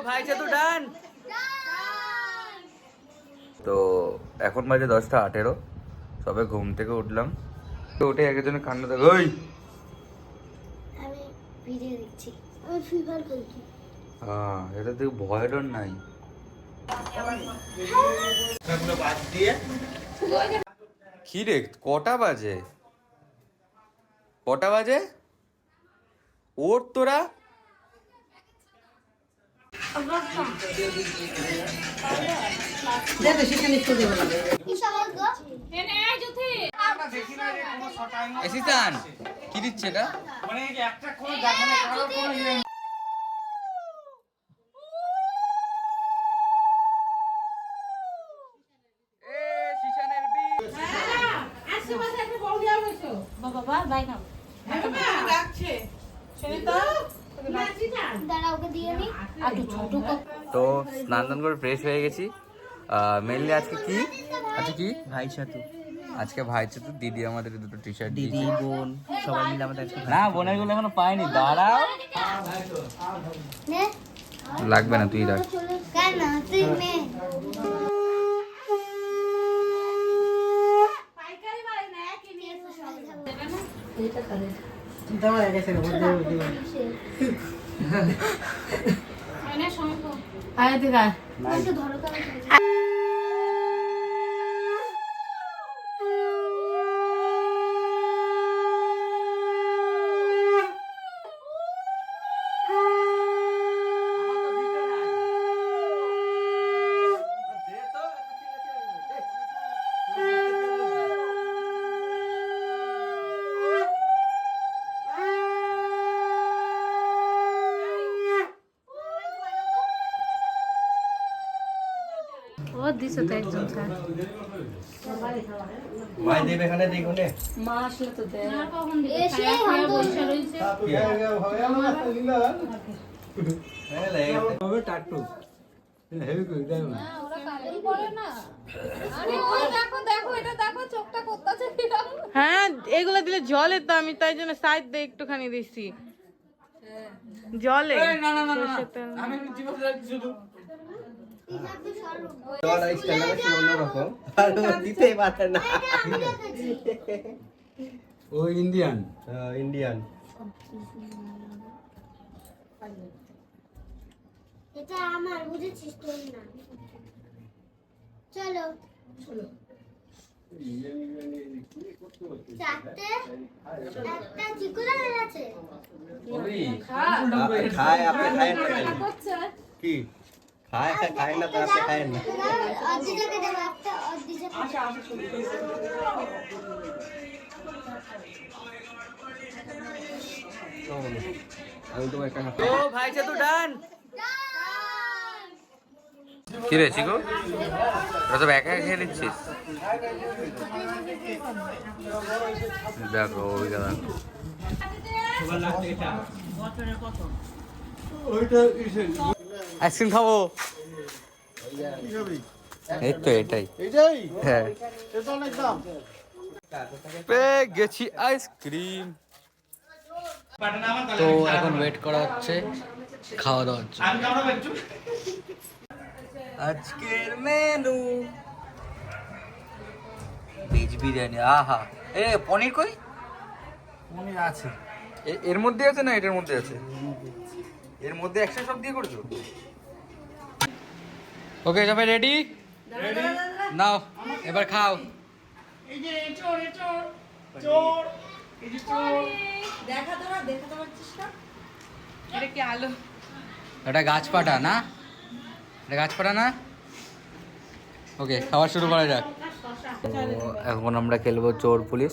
ভাই তো ডান। তো এখন বাজে 10:18, সবে ঘুম থেকে উঠলাম। তো উঠে একজনে কান্না দেখ, ওই আমি ভিডিও দেখছি, আমি ফিভার করছি। হ্যাঁ, এটা থেকে ভয় ডর নাই। কি রে, কটা বাজে? ওর তোরা এসিসান কি দিচ্ছে এটা? তো স্নান টান করে ফ্রেশ হয়ে গেছি। মেনলি আজকে কি ভাই সাথে আজকে ভাই তো দিদি আমাদের দুটো টি শার্ট দিদি বোন সবাই মিলে আমাদের আজকে না, বোনের গুলো এখনো পাইনি, দাঁড়াও। লাগবে না, তুই রাখ। ও দিছে তো একজন স্যার ভাই দেবে এখানে দেখুন নে মা আসলে তো দে না কখন দিবে এসে হাত বসে রইছে হবে টাটু হেভি কই দাও না ওরা কালি পড়ে না আরে ওই দেখো দেখো এটা দেখো চোখটা কোত্তাছে কিরকম। হ্যাঁ, এগুলো দিলে জলে, তো আমি তাই জন্য সাইড দিয়ে একটুখানি দিছি জলে। না না না, আমি জীবন শুধু তোমার স্টাইল আছে অন্যরকম আর দিতেই পারে না। ও ইন্ডিয়ান ইন্ডিয়ান এটা আমার, বুঝেছিস তুই না? চলো চারটে, একটা চিকুলার আছে। খায় আপনি খায় না কি খায় খায় না তো আপনি খায় না। অর্ধেকটাকে দেবো, একটা অর্ধেকটাকে। আমি তো একটা ও ভাই তো ডান। কি রে চিকু, তোরা তো একা খেয়ে নিচ্ছিস? দেখো ওই গেল আইসক্রিম খাবো। এই তো এটাই, হ্যাঁ পেয়ে গেছি আইসক্রিম। তো এখন ওয়েট করা হচ্ছে, খাওয়া দাওয়া হচ্ছে। আজকের মেনু ভেজ বিরিয়ানি। আহা, এ পনির কই? পনির আছে এর মধ্যে আছে না এটার মধ্যে আছে? এর মধ্যে একসাথে সব দিয়ে করছো? ওকে সবাই রেডি? নাও এবার খাও। এটা কি আলো? এটা গাছপাটা না? এটা গাছপাটা না? ওকে, খাওয়া শুরু করা যাক। এখন আমরা খেলবো চোর পুলিশ,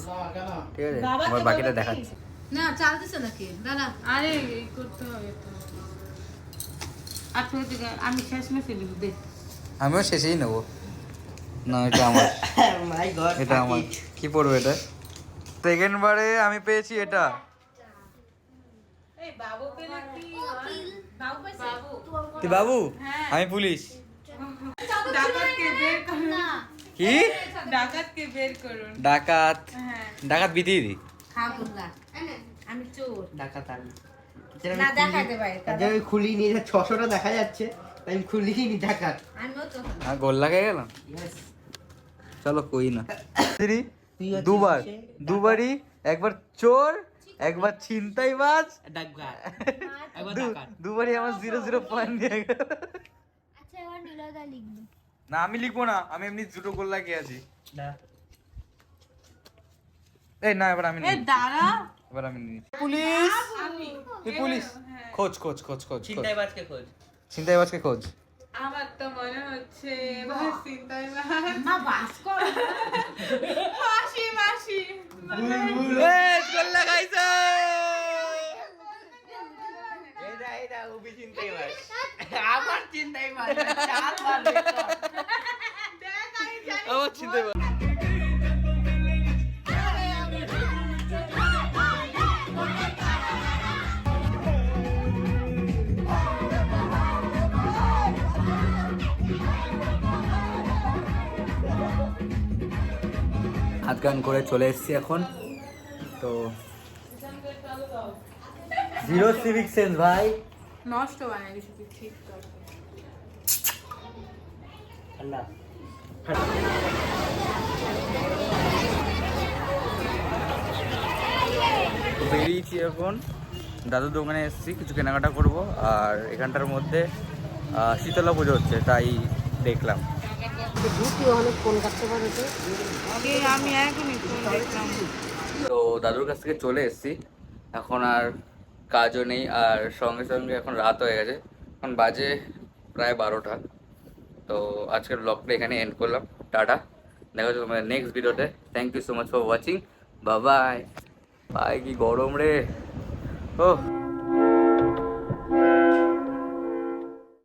ঠিক আছে? আমার বাকিটা দেখাচ্ছি। না চাল দিছে নাকি দাদা? আরে এই করতে হবে তো। আপনি দিকে আমি শেষ মেসে দিব দে। আমিও শেষেই নেবো। না এটা আমার, মাই গড এটা আমার। কি পড়বো এটা? সেকেন্ড বারে আমি পেয়েছি এটা। এই বাবু পেলে কি বাবু পাইছে? তুই বাবু, আমি পুলিশ। ডাকাতকে বের করুন। কি ডাকাতকে বের করুন। ডাকাত? ডাকাত বিদিয়ে দি। খাবুল্লা আমি চোর। ডাকাত আমি না দেখাতে পারে আমি খুলি নিয়ে 600টা দেখা যাচ্ছে তাই আমি খুলিনি দেখার। আমিও তো গোল লাগে গেল। চলো কই না দুবার দুবারই, একবার চোর একবার ছিনতাইবাজ, দুবারই আমার 0-0 পয়েন্ট নিয়ে গেল। আচ্ছা এবার নীলদা লিখবে। না আমি লিখবো না, আমি এমনি দুটো গোল লাগিয়ে আছি। এই না এবার আমি নিই। দাঁড়া এবার আমি নিই। পুলিশ এই পুলিশ খোঁজ খোঁজ খোঁজ খোঁজ চিন্তাইবাজকে খোঁজ। ছিনতাইবাজকে খোঁজ। আমার তো মনে হচ্ছে বাস চিন্তাই মা বাস কর মাসি মাসি গোল লাগাইছে। এটা উবি চিন্তাইবাজ। আমার চিন্তাইবাজ 4 বার আমার ছিনতাইবাজ। হাত গান করে চলে এসেছি এখন তো। 0 সিভিক সেন্স ভাই। নষ্ট বানাই দিছি তুই ঠিক কর। আল্লাহ বেরিয়েছি এখন, দাদুর দোকানে এসেছি, কিছু কেনাকাটা করব। আর এখানটার মধ্যে শীতলা পুজো হচ্ছে তাই দেখলাম। আমি এখনই ফোন দেখলাম। তো দাদুর কাছ থেকে চলে এসেছি, এখন আর কাজও নেই, আর সঙ্গে সঙ্গে এখন রাত হয়ে গেছে, এখন বাজে প্রায় 12টা। তো আজকের ব্লগটা এখানে এন্ড করলাম। টাটা, দেখা হচ্ছে তোমাদের নেক্সট ভিডিওতে। Thank you so much for watching, bye bye. ভাই কি গরম রে, ও